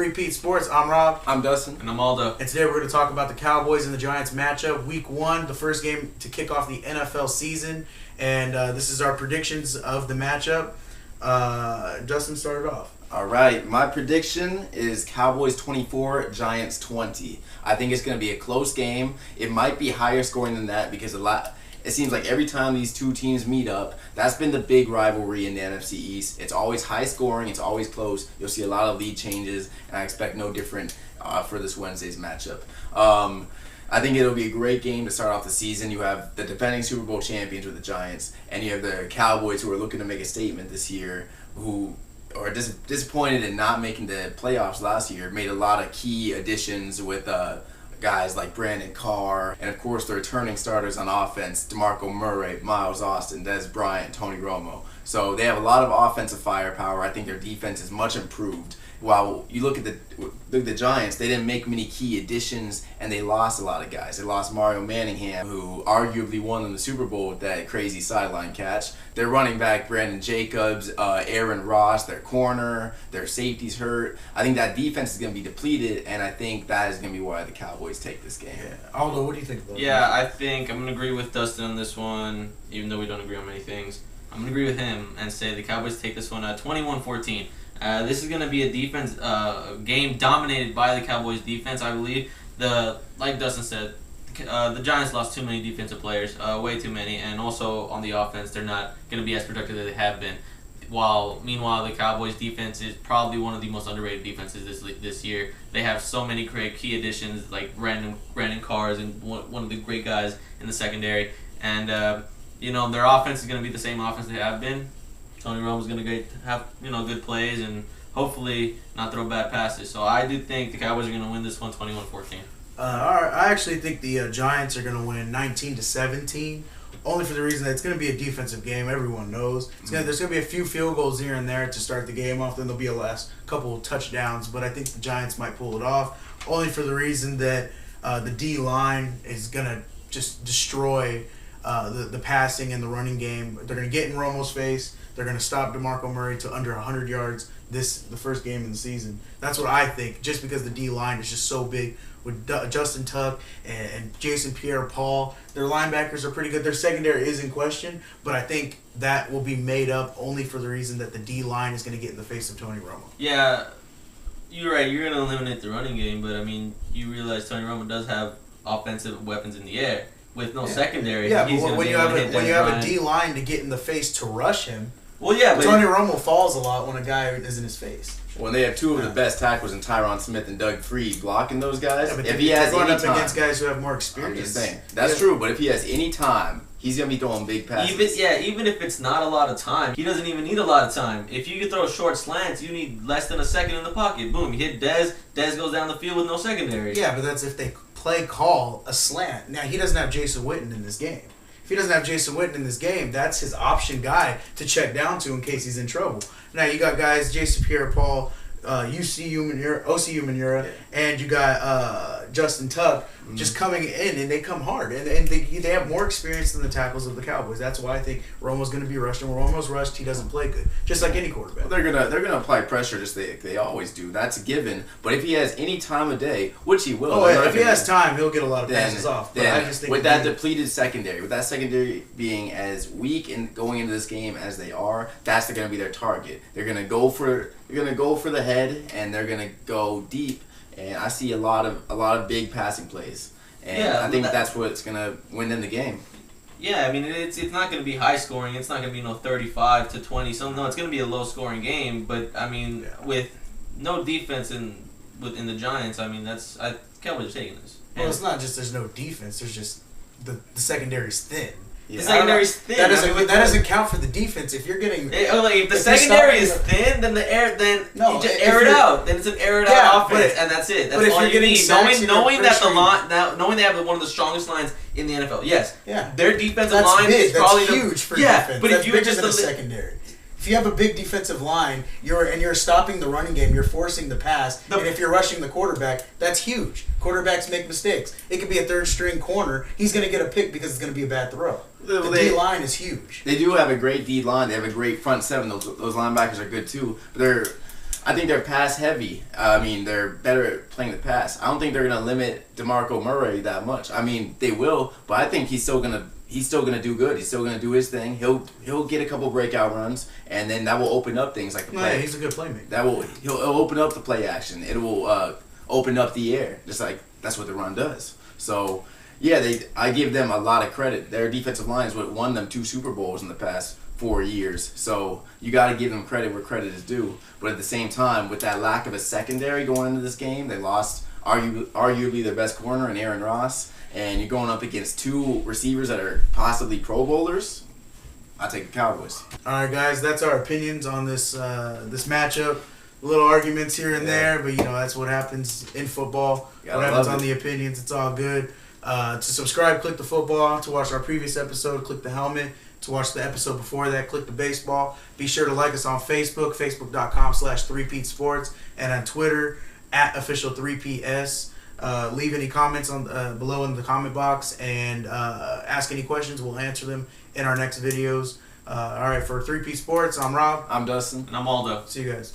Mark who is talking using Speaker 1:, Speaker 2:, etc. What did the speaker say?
Speaker 1: Repeat Sports. I'm Rob.
Speaker 2: I'm Dustin.
Speaker 3: And I'm Aldo.
Speaker 1: And today we're going to talk about the Cowboys and the Giants matchup. Week 1, the first game to kick off the NFL season. And this is our predictions of the matchup. Dustin started off.
Speaker 2: All right, my prediction is Cowboys 24, Giants 20. I think it's going to be a close game. It might be higher scoring than that because it seems like every time these two teams meet up, that's been the big rivalry in the NFC East. It's always high scoring. It's always close. You'll see a lot of lead changes, and I expect no different for this Wednesday's matchup. I think it'll be a great game to start off the season. You have the defending Super Bowl champions with the Giants, and you have the Cowboys who are looking to make a statement this year, who are disappointed in not making the playoffs last year. Made a lot of key additions with guys like Brandon Carr, and of course the returning starters on offense, DeMarco Murray, Miles Austin, Dez Bryant, Tony Romo. So they have a lot of offensive firepower. I think their defense is much improved. While you look at the Giants, they didn't make many key additions, and they lost a lot of guys. They lost Mario Manningham, who arguably won them the Super Bowl with that crazy sideline catch. Their running back, Brandon Jacobs, Aaron Ross, their corner, their safety's hurt. I think that defense is going to be depleted, and I think that is going to be why the Cowboys take this game.
Speaker 1: Yeah. Aldo, what do you think about
Speaker 3: Yeah, I think I'm going to agree with Dustin on this one, even though we don't agree on many things. I'm going to agree with him and say the Cowboys take this one 21-14. This is going to be a defense game dominated by the Cowboys defense, I believe. Like Dustin said, the Giants lost too many defensive players, way too many, and also on the offense, they're not going to be as productive as they have been. Meanwhile, the Cowboys defense is probably one of the most underrated defenses this year. They have so many great key additions, like Brandon Carr and one of the great guys in the secondary, and their offense is going to be the same offense they have been. Tony Romo's going to have good plays and hopefully not throw bad passes. So I do think the Cowboys are going to win this one 21-14.
Speaker 1: I actually think the Giants are going to win 19-17, only for the reason that it's going to be a defensive game. Everyone knows there's going to be a few field goals here and there to start the game off. Then there'll be a last couple of touchdowns, but I think the Giants might pull it off, only for the reason that the D line is going to just destroy the passing and the running game. They're going to get in Romo's face. They're going to stop DeMarco Murray to under 100 yards the first game of the season. That's what I think, just because the D-line is just so big with Justin Tuck and Jason Pierre-Paul. Their linebackers are pretty good. Their secondary is in question, but I think that will be made up only for the reason that the D-line is going to get in the face of Tony Romo.
Speaker 3: Yeah, you're right. You're going to eliminate the running game, but, you realize Tony Romo does have offensive weapons in the air. With no secondary,
Speaker 1: yeah, but when you have a D-line to get in the face to rush him,
Speaker 3: well, yeah, but
Speaker 1: Tony Romo falls a lot when a guy is in his face.
Speaker 2: When they have two of the best tackles in Tyron Smith and Doug Freed blocking those guys,
Speaker 1: Yeah,
Speaker 2: if he has
Speaker 1: going
Speaker 2: any
Speaker 1: up
Speaker 2: time,
Speaker 1: against guys who have more experience.
Speaker 2: I'm just saying that's true. But if he has any time, he's gonna be throwing big passes.
Speaker 3: Even if it's not a lot of time, he doesn't even need a lot of time. If you can throw short slants, you need less than a second in the pocket. Boom, you hit Dez. Dez goes down the field with no secondary.
Speaker 1: Yeah, but that's if they play call a slant. Now, he doesn't have Jason Witten in this game. If he doesn't have Jason Witten in this game, that's his option guy to check down to in case he's in trouble. Now, you got guys, Jason Pierre-Paul, OC Umanura, and you got Justin Tuck just coming in, and they come hard. And they have more experience than the tackles of the Cowboys. That's why I think Romo's going to be rushed. And when Romo's rushed, he doesn't play good, just like any quarterback.
Speaker 2: Well, they're gonna apply pressure just like they always do. That's a given. But if he has any time of day, which he will,
Speaker 1: if he has time, he'll get a lot of passes off. But I just think
Speaker 2: with that depleted secondary, with that secondary being as weak and going into this game as they are, that's going to be their target. They're gonna go for the head, and they're gonna go deep. And I see a lot of big passing plays, and I think that's what's gonna win them the game.
Speaker 3: Yeah, it's not going to be high scoring. It's not going to be 35-20. No, it's going to be a low scoring game. But with no defense in the Giants, Cowboys are taking this.
Speaker 1: Well, it's not just there's no defense. There's just the secondary's thin.
Speaker 3: Yeah. The secondary's thin.
Speaker 1: That doesn't count for the defense. If you're getting
Speaker 3: if the secondary is thin, then you just air it out. Then it's an air it out offense, and that's it. That's all you need. Knowing they have one of the strongest lines in the NFL. Yes.
Speaker 1: Yeah.
Speaker 3: Their defensive
Speaker 1: that's
Speaker 3: line
Speaker 1: big.
Speaker 3: is probably
Speaker 1: that's huge for defense.
Speaker 3: But
Speaker 1: that's
Speaker 3: if you
Speaker 1: bigger
Speaker 3: just
Speaker 1: than a secondary. If you have a big defensive line, you're stopping the running game, you're forcing the pass, and if you're rushing the quarterback, that's huge. Quarterbacks make mistakes. It could be a third string corner. He's going to get a pick because it's going to be a bad throw. The D-line is huge.
Speaker 2: They do have a great D-line. They have a great front seven. Those linebackers are good too. But I think they're pass heavy. I mean, they're better at playing the pass. I don't think they're gonna limit DeMarco Murray that much. I mean, they will, but I think he's still gonna do good. He's still gonna do his thing. He'll get a couple breakout runs, and then that will open up things like the play.
Speaker 1: Yeah, he's a good playmaker.
Speaker 2: He'll open up the play action. It will open up the air, just like that's what the run does. So yeah, I give them a lot of credit. Their defensive line is what won them 2 Super Bowls in the past 4 years. So you got to give them credit where credit is due. But at the same time, with that lack of a secondary going into this game, they lost arguably their best corner in Aaron Ross, and you're going up against 2 receivers that are possibly Pro Bowlers. I take the Cowboys.
Speaker 1: All right, guys, that's our opinions on this this matchup. Little arguments here and there, but that's what happens in football. What happens on the opinions, it's all good. To subscribe, click the football. To watch our previous episode, click the helmet. To watch the episode before that, click the baseball. Be sure to like us on Facebook, facebook.com/3peat sports, and on Twitter @official3ps. Leave any comments on below in the comment box, and ask any questions. We'll answer them in our next videos. All right, for 3P Sports, I'm Rob.
Speaker 2: I'm Dustin.
Speaker 3: And I'm Aldo.
Speaker 1: See you guys.